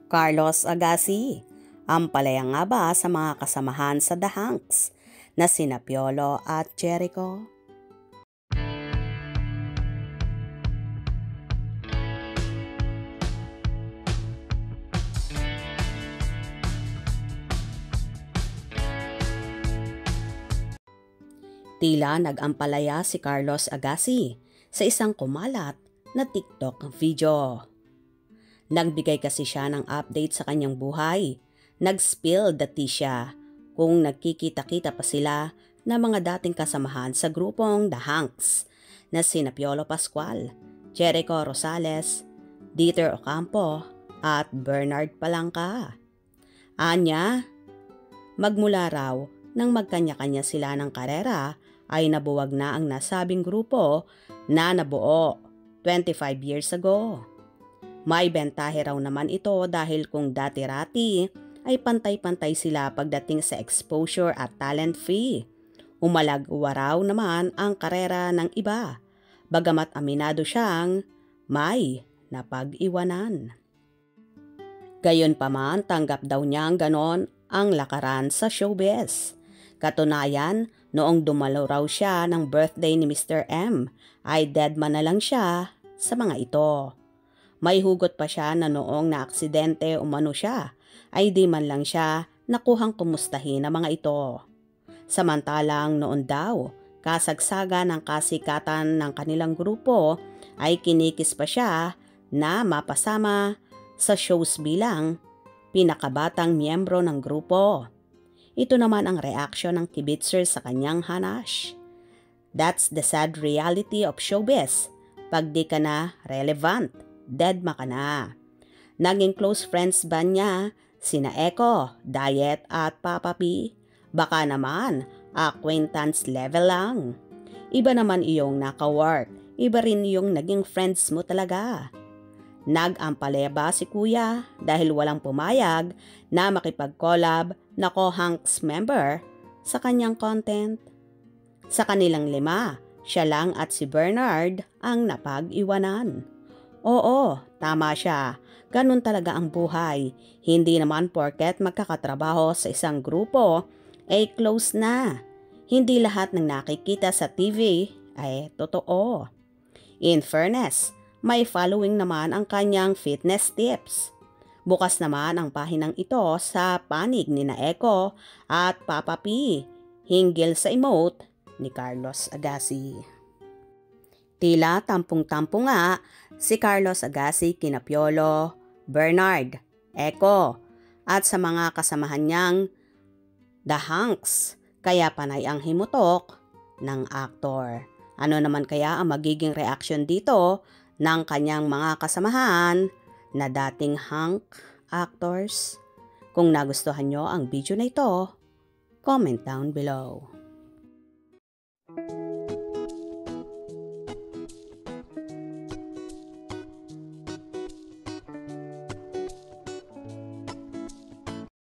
Carlos Agassi, ang palaya nga ba sa mga kasamahan sa The Hanks na sina Piolo at Jericho? Tila nag-ampalaya si Carlos Agassi sa isang kumalat na TikTok video. Nagbigay kasi siya ng update sa kanyang buhay. Nag-spill the tea siya kung nagkikita-kita pa sila na mga dating kasamahan sa grupong The Hanks na sina Piolo Pascual, Jericho Rosales, Dieter Ocampo at Bernard Palangka. Anya, magmula raw nang magkanya-kanya sila ng karera ay nabuwag na ang nasabing grupo na nabuo 25 years ago. May bentahe raw naman ito dahil kung dati-rati ay pantay-pantay sila pagdating sa exposure at talent fee. Umalagwa raw naman ang karera ng iba, bagamat aminado siyang may napag-iwanan. Gayunpaman, tanggap daw niyang ganon ang lakaran sa showbiz. Katunayan, noong dumalo raw siya ng birthday ni Mr. M, ay dead man na lang siya sa mga ito. May hugot pa siya na noong naaksidente umano siya, ay di man lang siya nakuhang kumustahin ng mga ito. Samantalang noon daw, kasagsagan ng kasikatan ng kanilang grupo ay kinikis pa siya na mapasama sa shows bilang pinakabatang miyembro ng grupo. Ito naman ang reaksyon ng kibitzer sa kanyang hanash. That's the sad reality of showbiz. Pag di ka na relevant, dead ma ka na. Naging close friends ba niya sina Eko, Diet at Papa P? Baka naman acquaintance level lang. Iba naman iyong naka-work, iba rin yung naging friends mo talaga. Nag-ampalaya ba si Kuya dahil walang pumayag na makipag-collab na co-Hanks member sa kanyang content? Sa kanilang 5, siya lang at si Bernard ang napag-iwanan. Oo, tama siya. Ganun talaga ang buhay. Hindi naman porket magkakatrabaho sa isang grupo ay close na. Hindi lahat ng nakikita sa TV ay totoo. In fairness, may following naman ang kanyang fitness tips. Bukas naman ang pahinang ito sa panig ni na Eko at Papa P hinggil sa emote ni Carlos Agassi. Tila tampong-tampo nga si Carlos Agassi kina Piolo, Bernard, Eko at sa mga kasamahan niyang The Hanks, kaya panay ang himutok ng aktor. Ano naman kaya ang magiging reaksyon dito ng kanyang mga kasamahan na dating Hank actors? Kung nagustuhan nyo ang video na ito, comment down below.